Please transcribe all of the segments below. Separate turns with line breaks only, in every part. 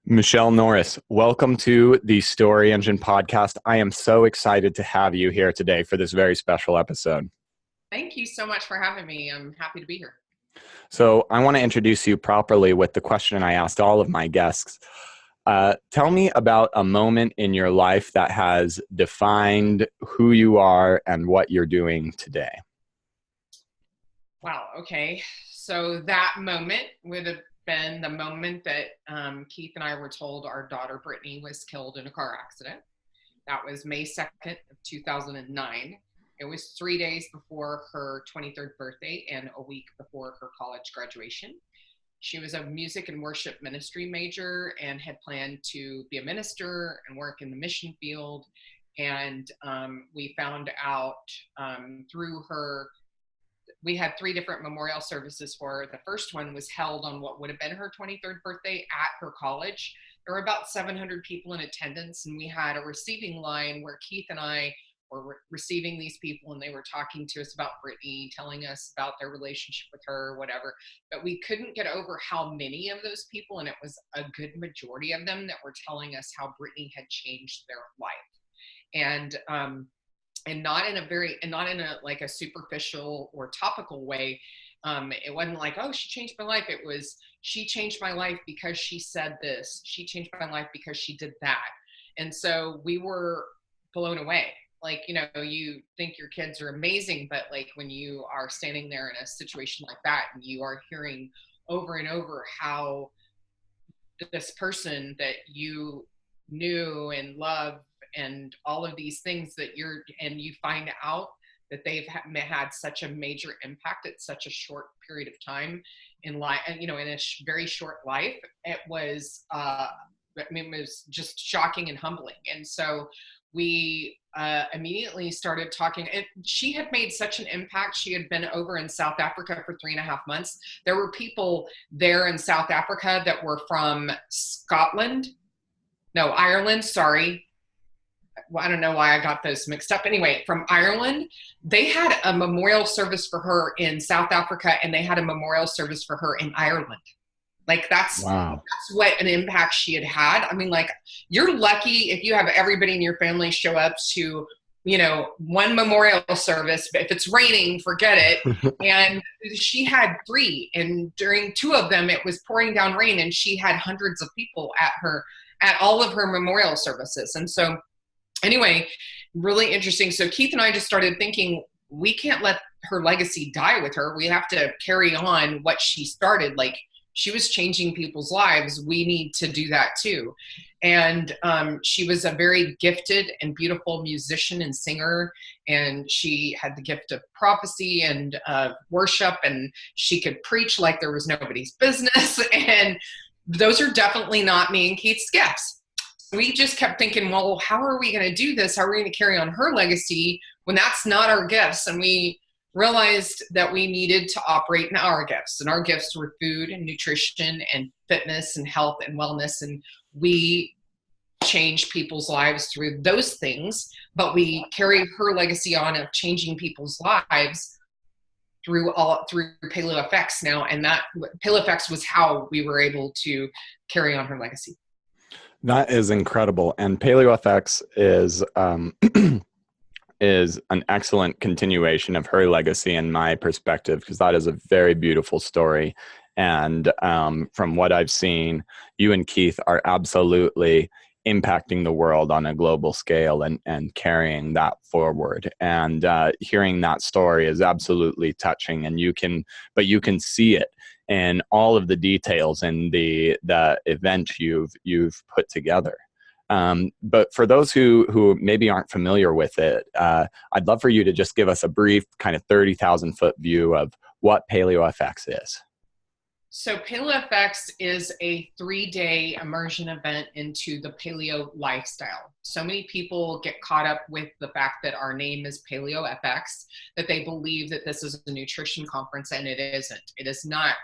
Michelle Norris, welcome to the Story Engine podcast. I am so excited to have you here today for this very special episode.
Thank you so much for having me. I'm happy to be here.
So I want to introduce you properly with the question I asked all of my guests. Tell me about a moment in your life that has defined who you are and what you're doing today.
Wow. Okay. So that moment would have been the moment that Keith and I were told our daughter Brittany was killed in a car accident. That was May 2nd of 2009. It was 3 days before her 23rd birthday and a week before her college graduation. She was a music and worship ministry major and had planned to be a minister and work in the mission field. And we found out through her, we had 3 different memorial services for her. The first one was held on what would have been her 23rd birthday at her college. There were about 700 people in attendance, and we had a receiving line where Keith and I were receiving these people, and they were talking to us about Brittany, telling us about their relationship with her, whatever. But we couldn't get over how many of those people, and it was a good majority of them, that were telling us how Brittany had changed their life. And not in a like a superficial or topical way. It wasn't like, oh, she changed my life. It was, she changed my life because she said this. She changed my life because she did that. And so we were blown away. Like, you know, you think your kids are amazing, but like when you are standing there in a situation like that and you are hearing over and over how this person that you knew and loved and all of these things that you find out that they've had such a major impact at such a short period of time in life, and, you know, in a very short life, it was, it was just shocking and humbling. And so we immediately started talking, and she had made such an impact. She had been over in South Africa for 3.5 months. There were people there in South Africa that were from Ireland, sorry. Well, I don't know why I got those mixed up. Anyway, from Ireland, they had a memorial service for her in South Africa, and they had a memorial service for her in Ireland. Like that's what an impact she had had. I mean, like, you're lucky if you have everybody in your family show up to, you know, one memorial service, but if it's raining, forget it. And she had 3, and during 2 of them, it was pouring down rain, and she had hundreds of people at all of her memorial services. And so anyway, really interesting. So Keith and I just started thinking, we can't let her legacy die with her. We have to carry on what she started. Like, she was changing people's lives. We need to do that too. And she was a very gifted and beautiful musician and singer. And she had the gift of prophecy and worship, and she could preach like there was nobody's business. And those are definitely not me and Keith's gifts. We just kept thinking, well, how are we going to do this? How are we going to carry on her legacy when that's not our gifts? And we realized that we needed to operate in our gifts. And our gifts were food and nutrition and fitness and health and wellness. And we change people's lives through those things, but we carry her legacy on of changing people's lives through Paleo Fx now. And that Paleo Fx was how we were able to carry on her legacy.
That is incredible. And Paleo Fx is is an excellent continuation of her legacy in my perspective, because that is a very beautiful story. And from what I've seen, you and Keith are absolutely impacting the world on a global scale and carrying that forward. And hearing that story is absolutely touching. And you can see it in all of the details in the event you've put together. But for those who maybe aren't familiar with it, I'd love for you to just give us a brief kind of 30,000 foot view of what Paleo Fx is.
So Paleo Fx is a 3-day immersion event into the paleo lifestyle. So many people get caught up with the fact that our name is Paleo Fx, that they believe that this is a nutrition conference, and it isn't. It is not.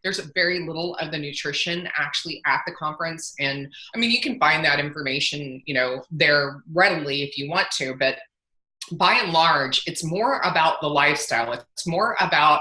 There's very little of the nutrition actually at the conference. And I mean, you can find that information, you know, there readily if you want to, but by and large, it's more about the lifestyle. It's more about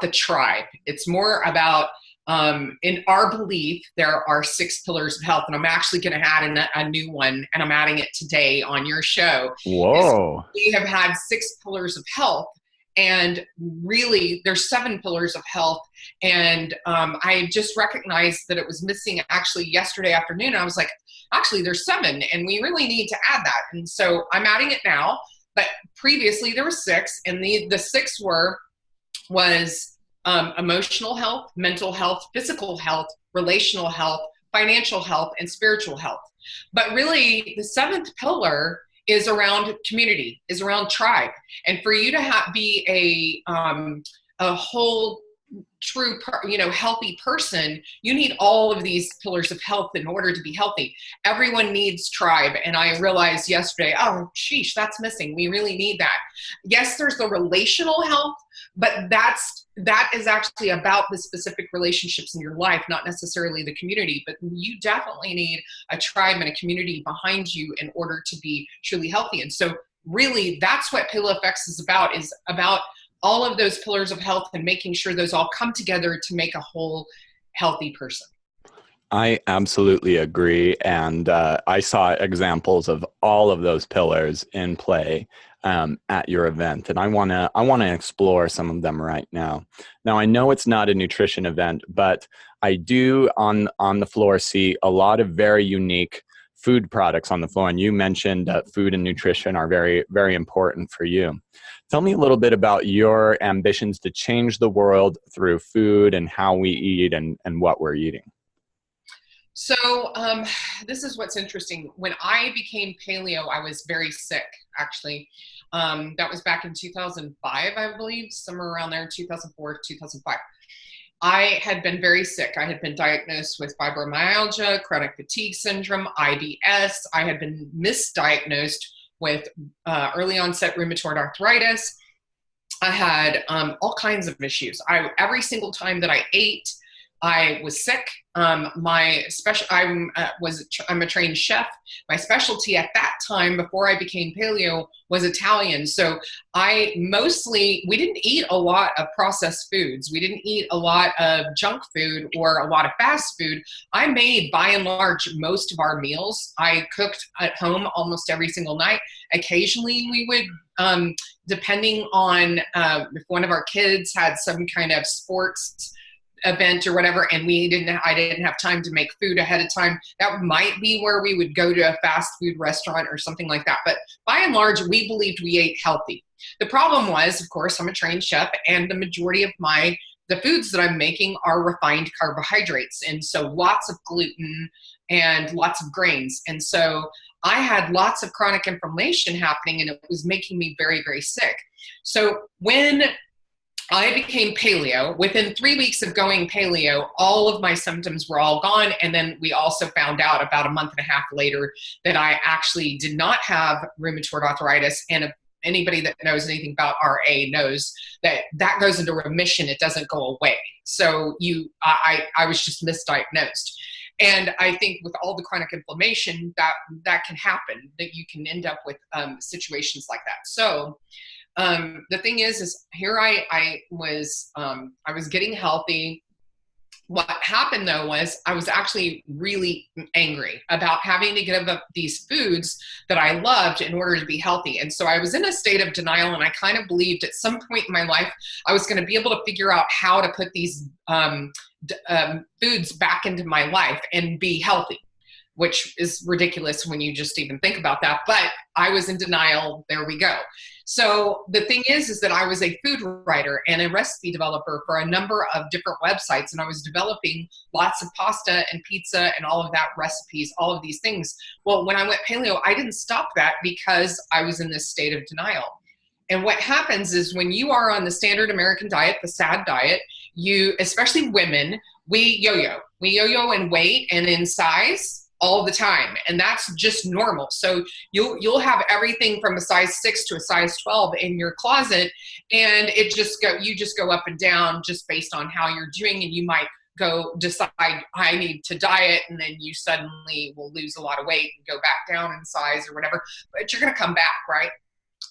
the tribe. It's more about In our belief, there are 6 pillars of health, and I'm actually going to add in a new one, and I'm adding it today on your show. Is
Whoa.
we have had 6 pillars of health, and really there's 7 pillars of health. And I just recognized that it was missing actually yesterday afternoon. I was like, actually there's 7, and we really need to add that. And so I'm adding it now, but previously there were 6, and the 6 was emotional health, mental health, physical health, relational health, financial health, and spiritual health. But really, the 7th pillar is around community, is around tribe. And for you to be a whole, true, healthy person, you need all of these pillars of health in order to be healthy. Everyone needs tribe. And I realized yesterday, oh, sheesh, that's missing. We really need that. Yes, there's the relational health, but that is actually about the specific relationships in your life, not necessarily the community. But you definitely need a tribe and a community behind you in order to be truly healthy. And so really, that's what Paleo Fx is about all of those pillars of health and making sure those all come together to make a whole healthy person.
I absolutely agree. And I saw examples of all of those pillars in play at your event. And I want to explore some of them right now. Now, I know it's not a nutrition event, but I do on the floor see a lot of very unique food products on the floor. And you mentioned that food and nutrition are very, very important for you. Tell me a little bit about your ambitions to change the world through food and how we eat and what we're eating.
So this is what's interesting. When I became paleo, I was very sick, actually. That was back in 2005, I believe, somewhere around there, 2004, 2005. I had been very sick. I had been diagnosed with fibromyalgia, chronic fatigue syndrome, IBS. I had been misdiagnosed with early onset rheumatoid arthritis. I had all kinds of issues. Every single time that I ate, I was sick. I'm a trained chef. My specialty at that time, before I became paleo, was Italian. So we didn't eat a lot of processed foods. We didn't eat a lot of junk food or a lot of fast food. I made, by and large, most of our meals. I cooked at home almost every single night. Occasionally we would, depending on if one of our kids had some kind of sports event or whatever, and I didn't have time to make food ahead of time, that might be where we would go to a fast food restaurant or something like that. But by and large, we believed we ate healthy. The problem was, of course, I'm a trained chef, and the majority of the foods that I'm making are refined carbohydrates, and so lots of gluten and lots of grains. And so I had lots of chronic inflammation happening, and it was making me very, very sick. So when I became paleo, within 3 weeks of going paleo, all of my symptoms were all gone. And then we also found out about a month and a half later that I actually did not have rheumatoid arthritis. And if anybody that knows anything about RA knows that goes into remission. It doesn't go away. So I was just misdiagnosed. And I think with all the chronic inflammation that can happen, that you can end up with situations like that. So the thing is here I was getting healthy. What happened though was I was actually really angry about having to give up these foods that I loved in order to be healthy. And so I was in a state of denial, and I kind of believed at some point in my life I was going to be able to figure out how to put these foods back into my life and be healthy, which is ridiculous when you just even think about that. But I was in denial. There we go. So the thing is that I was a food writer and a recipe developer for a number of different websites. And I was developing lots of pasta and pizza and all of that recipes, all of these things. Well, when I went paleo, I didn't stop that because I was in this state of denial. And what happens is when you are on the standard American diet, the SAD diet, especially women, we yo-yo in weight and in size all the time, and that's just normal. So you'll have everything from a size 6 to a size 12 in your closet, and you just go up and down just based on how you're doing, and you might decide I need to diet, and then you suddenly will lose a lot of weight and go back down in size or whatever, but you're going to come back, right?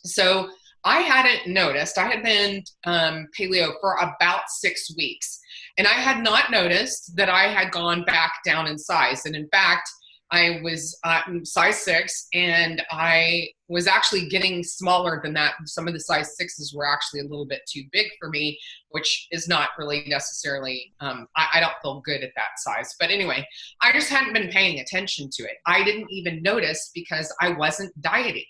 So I hadn't noticed. I had been paleo for about 6 weeks. And I had not noticed that I had gone back down in size. And in fact, I was size 6, and I was actually getting smaller than that. Some of the size 6s were actually a little bit too big for me, which is not really necessarily, I don't feel good at that size. But anyway, I just hadn't been paying attention to it. I didn't even notice because I wasn't dieting.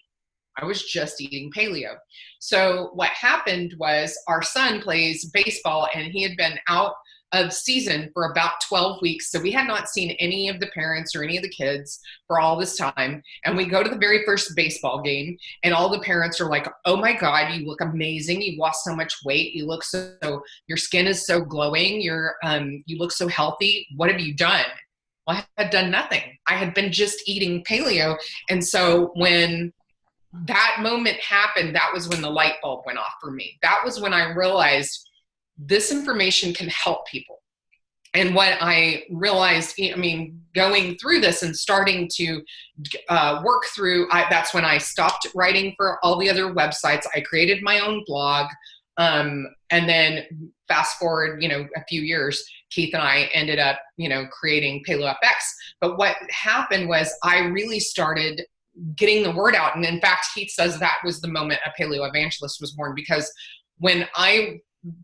I was just eating paleo. So what happened was our son plays baseball, and he had been out of season for about 12 weeks. So we had not seen any of the parents or any of the kids for all this time. And we go to the very first baseball game, and all the parents are like, oh my God, you look amazing. You lost so much weight. You look so, your skin is so glowing. You look so healthy. What have you done? Well, I had done nothing. I had been just eating paleo. And so when that moment happened, that was when the light bulb went off for me. That was when I realized this information can help people. And what I realized, I mean, going through this and starting to work through, that's when I stopped writing for all the other websites. I created my own blog. And then fast forward, a few years, Keith and I ended up, creating Paleo Fx. But what happened was I really started getting the word out. And in fact, Keith says that was the moment a paleo evangelist was born, because when I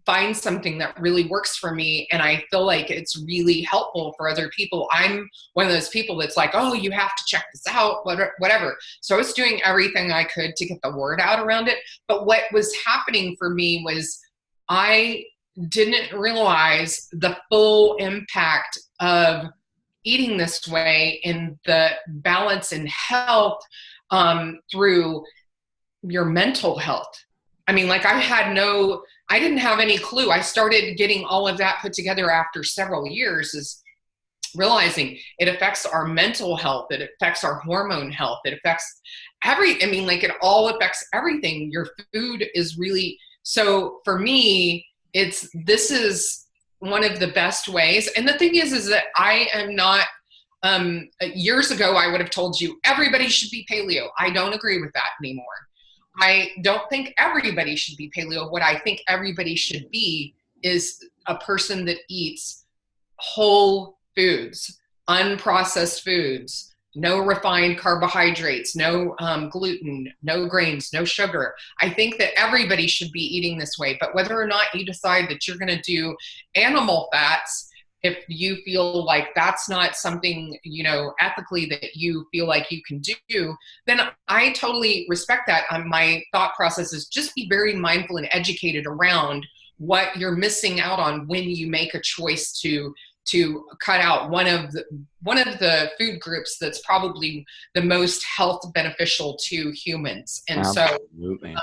find something that really works for me and I feel like it's really helpful for other people, I'm one of those people that's like, oh, you have to check this out, whatever. So I was doing everything I could to get the word out around it. But what was happening for me was I didn't realize the full impact of eating this way in the balance and health through your mental health. I mean, like I didn't have any clue. I started getting all of that put together after several years, is realizing it affects our mental health. It affects our hormone health. It affects it all affects everything. Your food is really, so for me, this is one of the best ways. And the thing is that I am not, years ago, I would have told you everybody should be paleo. I don't agree with that anymore. I don't think everybody should be paleo. What I think everybody should be is a person that eats whole foods, unprocessed foods, no refined carbohydrates, no gluten, no grains, no sugar. I think that everybody should be eating this way. But whether or not you decide that you're going to do animal fats, if you feel like that's not something, ethically that you feel like you can do, then I totally respect that. My thought process is just be very mindful and educated around what you're missing out on when you make a choice to cut out one of the food groups that's probably the most health beneficial to humans. And
Absolutely.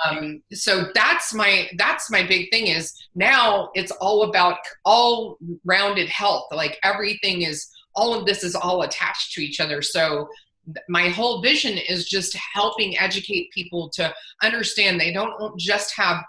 so that's my big thing, is now it's all about all rounded health. Like all of this is all attached to each other. So my whole vision is just helping educate people to understand they don't just have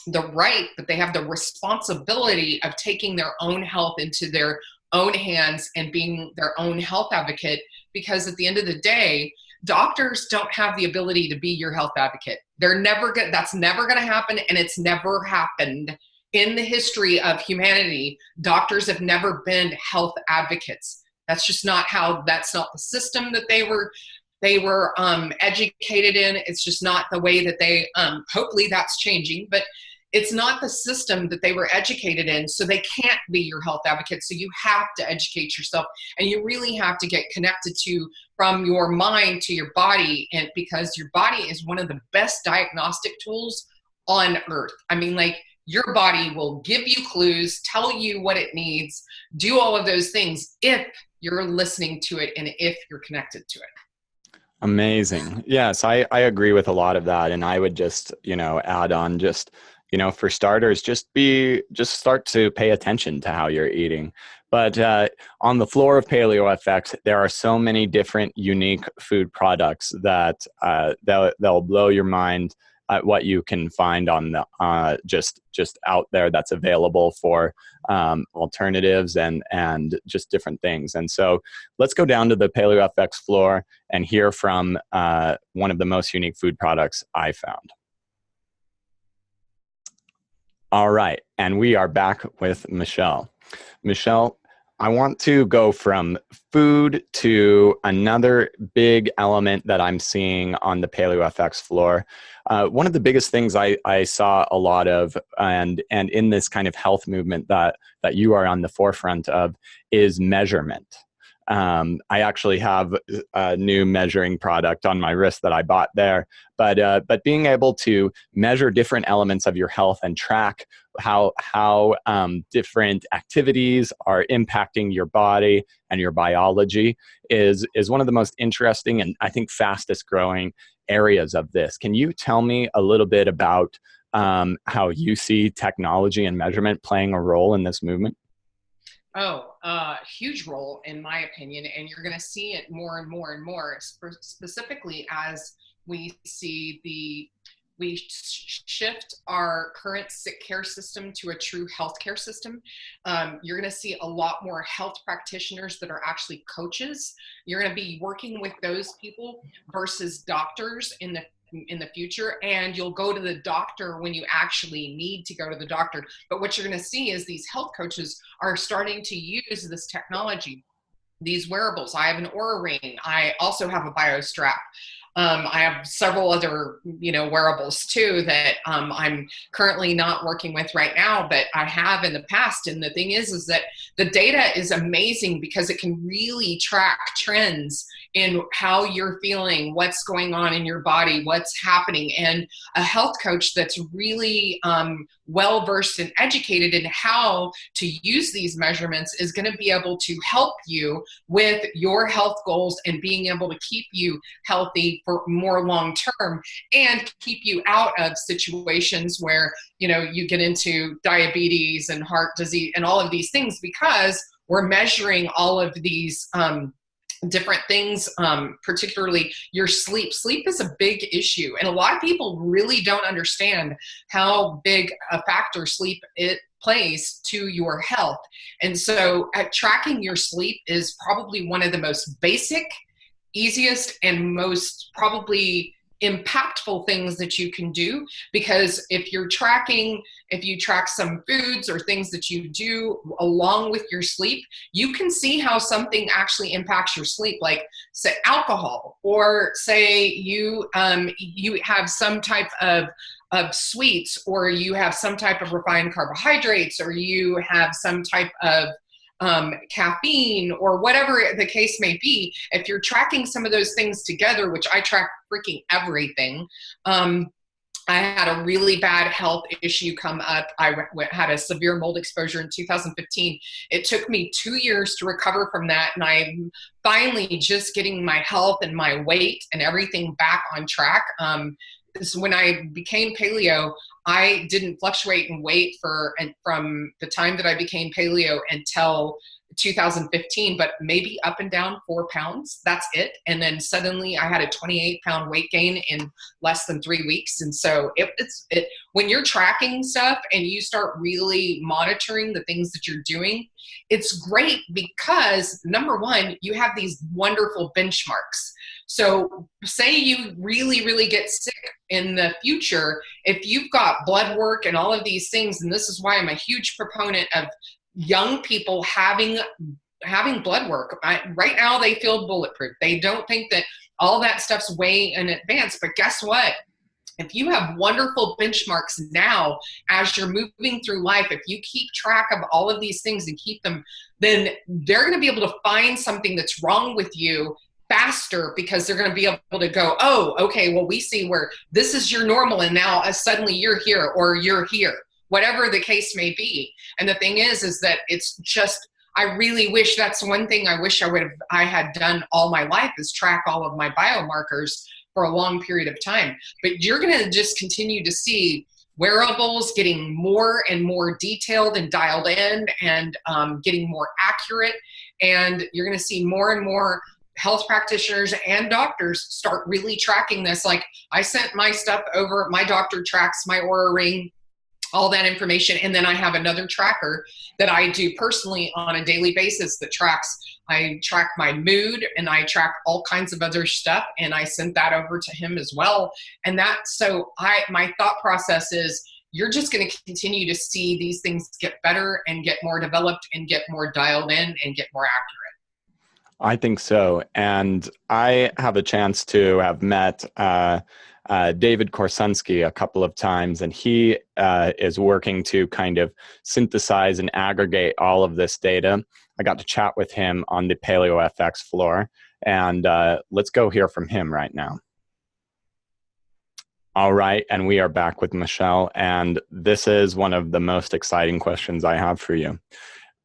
the right, but they have the responsibility of taking their own health into their own hands and being their own health advocate. Because at the end of the day, doctors don't have the ability to be your health advocate. That's never going to happen. And it's never happened in the history of humanity. Doctors have never been health advocates. That's not the system that they were educated in. It's just not the way that they, hopefully that's changing, but it's not the system that they were educated in. So they can't be your health advocate. So you have to educate yourself, and you really have to get connected from your mind to your body. And because your body is one of the best diagnostic tools on earth. I mean, like, your body will give you clues, tell you what it needs, do all of those things if you're listening to it and if you're connected to it.
Amazing. Yes, I agree with a lot of that. And I would just, add on for starters, just start to pay attention to how you're eating. But on the floor of Paleo Fx, there are so many different unique food products that they'll blow your mind at what you can find on the just out there that's available for alternatives and just different things. And so let's go down to the Paleo Fx floor and hear from one of the most unique food products I found. All right, and we are back with Michelle. Michelle, I want to go from food to another big element that I'm seeing on the Paleo FX floor. One of the biggest things I saw a lot of, and in this kind of health movement that you are on the forefront of, is measurement. I actually have a new measuring product on my wrist that I bought there, but being able to measure different elements of your health and track how different activities are impacting your body and your biology is one of the most interesting and I think fastest growing areas of this. Can you tell me a little bit about how you see technology and measurement playing a role in this movement?
Oh, huge role in my opinion, and you're going to see it more and more and more, specifically as we shift our current sick care system to a true healthcare system. You're going to see a lot more health practitioners that are actually coaches. You're going to be working with those people versus doctors in the future, and you'll go to the doctor when you actually need to go to the doctor. But what you're going to see is these health coaches are starting to use this technology, these wearables. I have an Aura ring. I also have a BioStrap. I have several other, wearables too that I'm currently not working with right now, but I have in the past. And the thing is that the data is amazing because it can really track trends in how you're feeling, what's going on in your body, what's happening. And a health coach that's really well-versed and educated in how to use these measurements is going to be able to help you with your health goals and being able to keep you healthy for more long term and keep you out of situations where you get into diabetes and heart disease and all of these things, because we're measuring all of these different things, particularly your sleep. Sleep is a big issue, and a lot of people really don't understand how big a factor sleep it plays to your health. And so tracking your sleep is probably one of the most basic, easiest, and most probably impactful things that you can do, because if you track some foods or things that you do along with your sleep, you can see how something actually impacts your sleep, like say alcohol, or say you have some type of sweets, or you have some type of refined carbohydrates, or you have some type of caffeine, or whatever the case may be. If you're tracking some of those things together, which I track freaking everything, I had a really bad health issue come up. I had a severe mold exposure in 2015. It took me 2 years to recover from that, and I'm finally just getting my health and my weight and everything back on track. When I became paleo, I didn't fluctuate in weight from the time that I became paleo until 2015, but maybe up and down 4 pounds. That's it. And then suddenly I had a 28-pound weight gain in less than 3 weeks. And so when you're tracking stuff and you start really monitoring the things that you're doing, it's great because, number one, you have these wonderful benchmarks. So say you really, really get sick in the future, if you've got blood work and all of these things, and this is why I'm a huge proponent of young people having blood work. Right now they feel bulletproof. They don't think that all that stuff's way in advance, but guess what? If you have wonderful benchmarks now as you're moving through life, if you keep track of all of these things and keep them, then they're going to be able to find something that's wrong with you faster, because they're going to be able to go, oh, okay, well, we see where this is your normal, and now suddenly you're here, or you're here, whatever the case may be. And the thing is that it's just, I really wish, that's one thing I wish I had done all my life, is track all of my biomarkers for a long period of time. But you're going to just continue to see wearables getting more and more detailed and dialed in, and getting more accurate. And you're going to see more and more health practitioners and doctors start really tracking this. Like, I sent my stuff over, my doctor tracks my Aura ring, all that information. And then I have another tracker that I do personally on a daily basis that I track my mood, and I track all kinds of other stuff, and I sent that over to him as well. And my thought process is, you're just going to continue to see these things get better and get more developed and get more dialed in and get more accurate.
I think so. And I have a chance to have met David Korsunski a couple of times, and he is working to kind of synthesize and aggregate all of this data. I got to chat with him on the Paleo Fx floor, and let's go hear from him right now. All right, and we are back with Michelle, and this is one of the most exciting questions I have for you.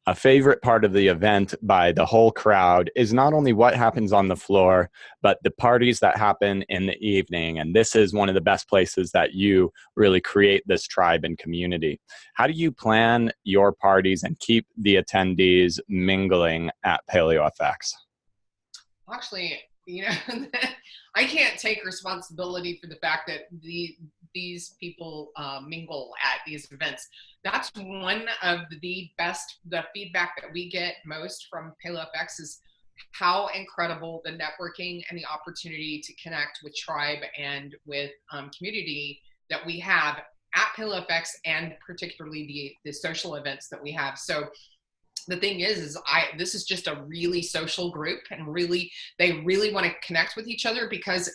A favorite part of the event by the whole crowd is not only what happens on the floor, but the parties that happen in the evening. And this is one of the best places that you really create this tribe and community. How do you plan your parties and keep the attendees mingling at Paleo Fx?
Actually, I can't take responsibility for the fact that these people mingle at these events. That's one of the feedback that we get most from Paleo Fx is how incredible the networking and the opportunity to connect with tribe and with community that we have at Paleo Fx, and particularly the social events that we have. So the thing is this is just a really social group, and they really want to connect with each other, because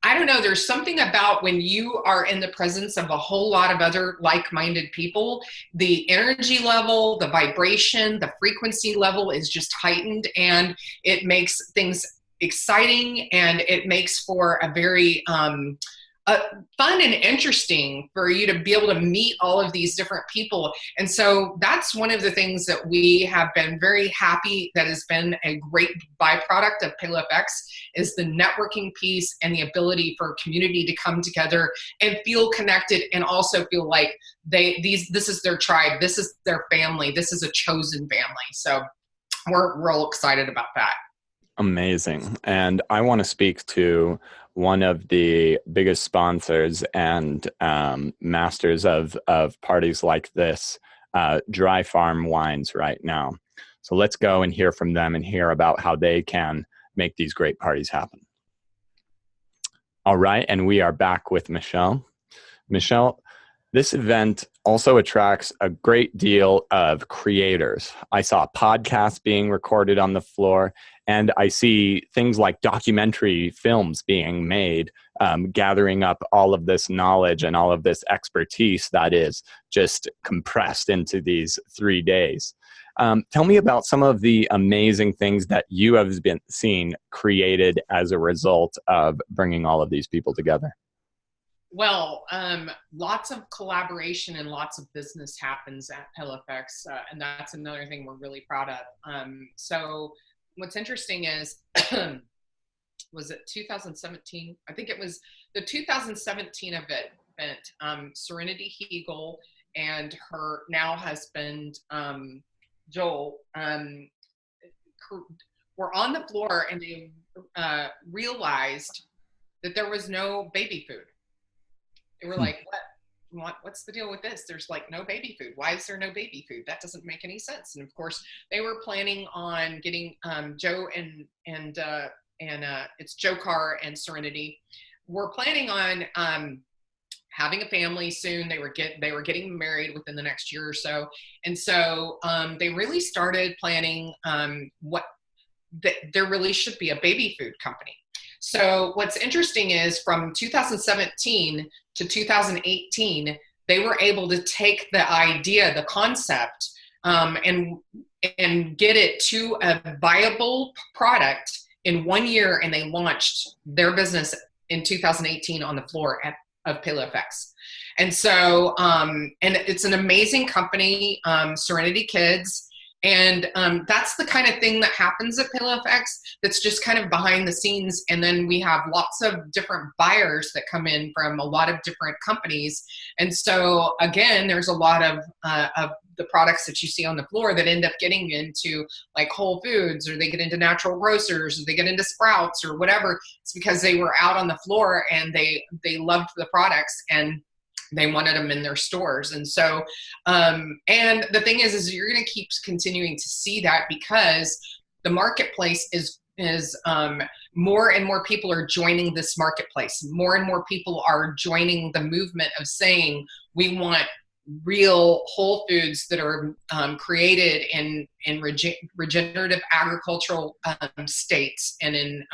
I don't know, there's something about when you are in the presence of a whole lot of other like-minded people, the energy level, the vibration, the frequency level is just heightened, and it makes things exciting, and it makes for a very fun and interesting for you to be able to meet all of these different people. And so that's one of the things that we have been very happy that has been a great byproduct of Paleo Fx is the networking piece and the ability for community to come together and feel connected, and also feel like this is their tribe, this is their family, this is a chosen family. So we're real excited about that.
Amazing. And I want to speak to one of the biggest sponsors and masters of parties like this, Dry Farm Wines right now. So let's go and hear from them and hear about how they can make these great parties happen. All right, and we are back with Michelle. Michelle, this event also attracts a great deal of creators. I saw podcasts being recorded on the floor, and I see things like documentary films being made, gathering up all of this knowledge and all of this expertise that is just compressed into these 3 days. Tell me about some of the amazing things that you have been seeing created as a result of bringing all of these people together.
Well, lots of collaboration and lots of business happens at Paleo Fx, and that's another thing we're really proud of. So what's interesting is, was it 2017? I think it was the 2017 event. Serenity Hegel and her now husband, Joel, were on the floor, and they realized that there was no baby food. They were like, what's the deal with this? There's like no baby food. Why is there no baby food? That doesn't make any sense. And of course, they were planning on getting Joe and it's Joe Carr and Serenity were planning on having a family soon. They were getting married within the next year or so. And so they really started planning there really should be a baby food company. So what's interesting is from 2017 to 2018, they were able to take the idea, the concept, and get it to a viable product in 1 year, and they launched their business in 2018 on the floor of Paleo Fx. And so, and it's an amazing company, Serenity Kids. And that's the kind of thing that happens at Paleo Fx that's just kind of behind the scenes. And then we have lots of different buyers that come in from a lot of different companies. And so, again, there's a lot of the products that you see on the floor that end up getting into like Whole Foods, or they get into natural grocers, or they get into Sprouts or whatever. It's because they were out on the floor and they loved the products and they wanted them in their stores. And so, and the thing is you're going to keep continuing to see that because the marketplace is more and more people are joining this marketplace. More and more people are joining the movement of saying, we want real whole foods that are created in regenerative agricultural states and in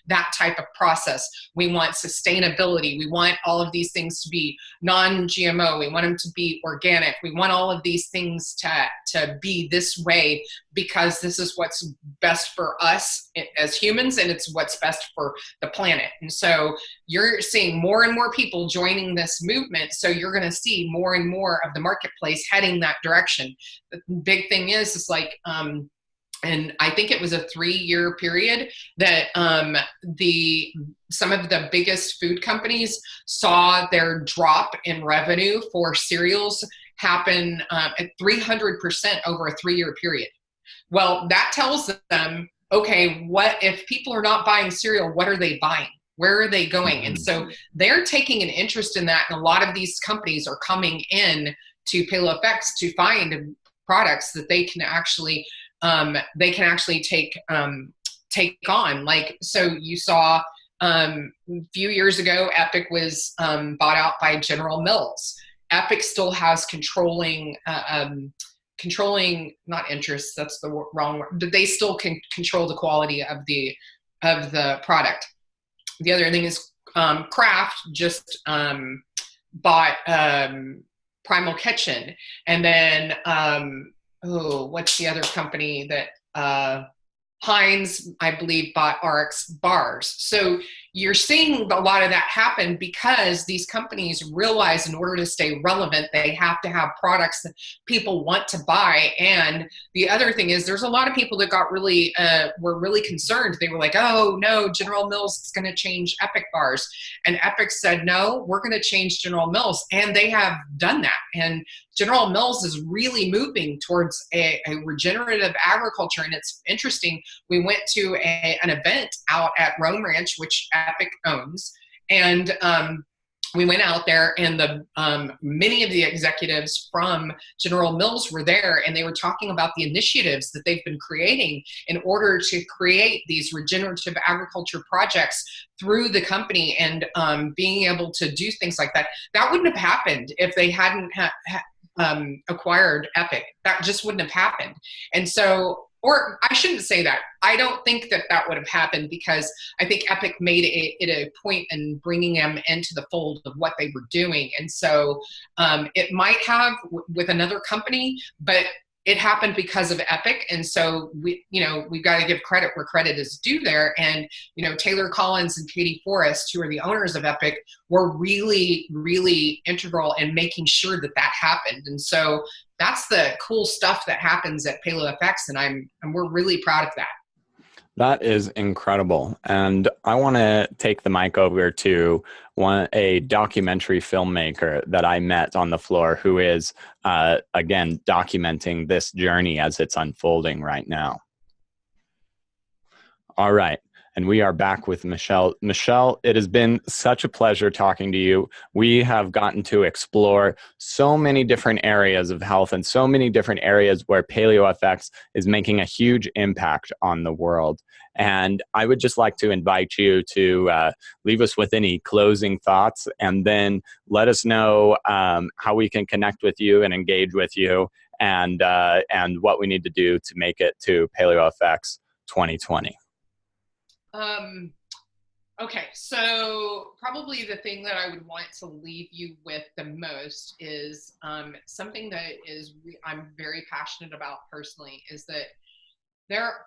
that type of process. We want sustainability. We want all of these things to be non-GMO. We want them to be organic. We want all of these things to be this way because this is what's best for us as humans, and it's what's best for the planet. And so you're seeing more and more people joining this movement. So you're going to see more and more of the marketplace heading that direction. The big thing is like, and I think it was a 3-year period that some of the biggest food companies saw their drop in revenue for cereals happen at 300% over a 3-year period. Well, that tells them, okay, what if people are not buying cereal, what are they buying? Where are they going? And so they're taking an interest in that. And a lot of these companies are coming in to Paleo Fx to find products that they can actually take on. Like, so you saw a few years ago, Epic was bought out by General Mills. Epic still has controlling, not interests, that's the wrong word, but they still can control the quality of the product. The other thing is Kraft just bought Primal Kitchen, and then what's the other company that Heinz, I believe, bought RX Bars. So you're seeing a lot of that happen because these companies realize in order to stay relevant, they have to have products that people want to buy. And the other thing is there's a lot of people that got really, were really concerned. They were like, oh no, General Mills is going to change Epic bars. And Epic said, no, we're going to change General Mills. And they have done that. And General Mills is really moving towards a regenerative agriculture. And it's interesting. We went to an event out at Rome Ranch, which Epic owns. And we went out there, and many of the executives from General Mills were there, and they were talking about the initiatives that they've been creating in order to create these regenerative agriculture projects through the company, and being able to do things like that. That wouldn't have happened if they hadn't acquired Epic. That just wouldn't have happened. And so, or I shouldn't say that. I don't think that that would have happened, because I think Epic made it a point in bringing them into the fold of what they were doing. And so it might have with another company, but it happened because of Epic. And so we've got to give credit where credit is due there. And, Taylor Collins and Katie Forrest, who are the owners of Epic, were really, really integral in making sure that that happened. And so that's the cool stuff that happens at Paleo Fx, and we're really proud of that.
That is incredible. And I want to take the mic over to a documentary filmmaker that I met on the floor, who is, again, documenting this journey as it's unfolding right now. All right. And we are back with Michelle. Michelle, it has been such a pleasure talking to you. We have gotten to explore so many different areas of health and so many different areas where Paleo Fx is making a huge impact on the world. And I would just like to invite you to leave us with any closing thoughts, and then let us know how we can connect with you and engage with you, and what we need to do to make it to Paleo Fx 2020.
Okay, so probably the thing that I would want to leave you with the most is something that I'm very passionate about personally, is that there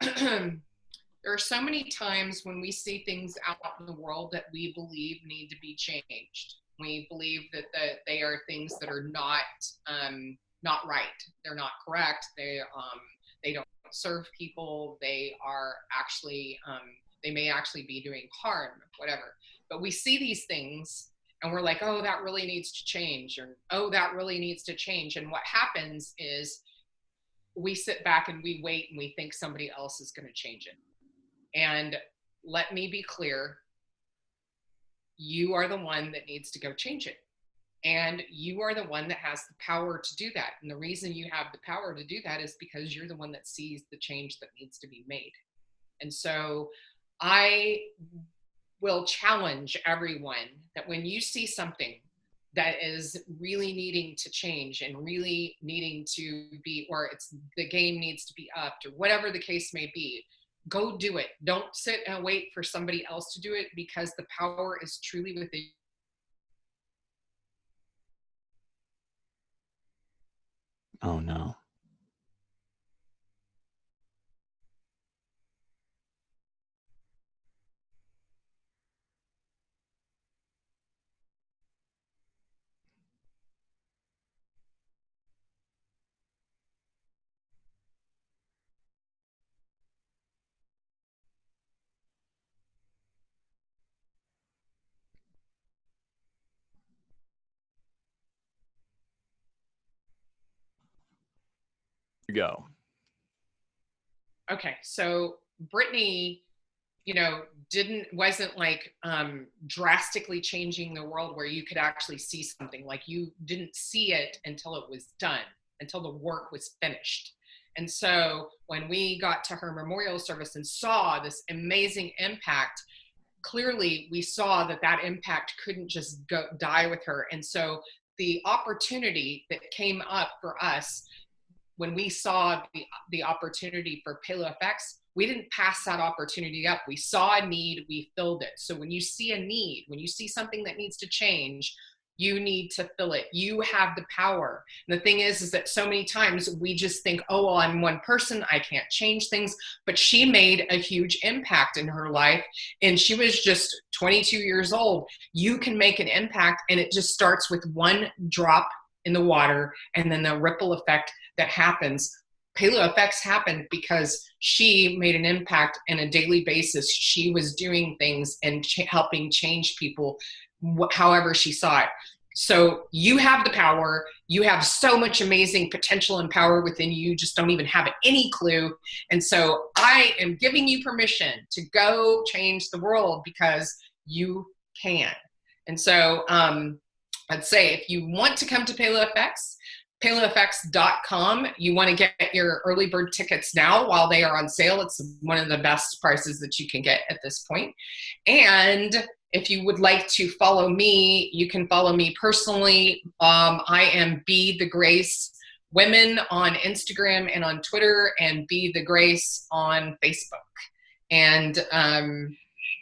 are so many times when we see things out in the world that we believe need to be changed. We believe that they are things that are not right. They're not correct. They don't serve people. They are actually they may actually be doing harm, whatever. But we see these things and we're like, oh, that really needs to change, or oh, that really needs to change. And what happens is we sit back and we wait and we think somebody else is going to change it. And let me be clear, you are the one that needs to go change it. And you are the one that has the power to do that. And the reason you have the power to do that is because you're the one that sees the change that needs to be made. And so I will challenge everyone that when you see something that is really needing to change and really needing to be, or it's the game needs to be upped, or whatever the case may be, go do it. Don't sit and wait for somebody else to do it, because the power is truly within.
Oh no. Go.
Okay, so Brittany, wasn't like drastically changing the world where you could actually see something. Like, you didn't see it until it was done, until the work was finished. And so when we got to her memorial service and saw this amazing impact, clearly we saw that that impact couldn't just go die with her. And so the opportunity that came up for us when we saw the opportunity for Paleo Fx, we didn't pass that opportunity up. We saw a need, we filled it. So when you see a need, when you see something that needs to change, you need to fill it. You have the power. And the thing is that so many times we just think, oh, well, I'm one person, I can't change things. But she made a huge impact in her life, and she was just 22 years old. You can make an impact, and it just starts with one drop in the water, and then the ripple effect that happens. Paleo Fx happened because she made an impact on a daily basis. She was doing things and helping change people however she saw it. So you have the power. You have so much amazing potential and power within you. You just don't even have any clue. And so I am giving you permission to go change the world, because you can. And so I'd say, if you want to come to Paleo Fx, paleofx.com. You want to get your early bird tickets now while they are on sale. It's one of the best prices that you can get at this point. And if you would like to follow me, you can follow me personally. I am Be the Grace Women on Instagram and on Twitter, and Be the Grace on Facebook. And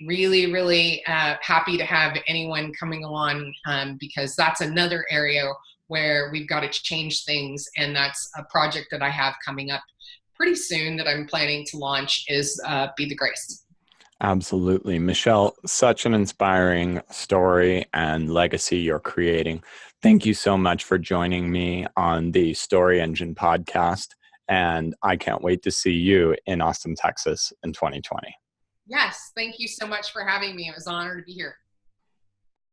really, really happy to have anyone coming along, because that's another area where we've got to change things. And that's a project that I have coming up pretty soon that I'm planning to launch, is Be the Grace.
Absolutely. Michelle, such an inspiring story and legacy you're creating. Thank you so much for joining me on the Story Engine podcast. And I can't wait to see you in Austin, Texas in 2020.
Yes, thank you so much for having me. It was an honor to be here.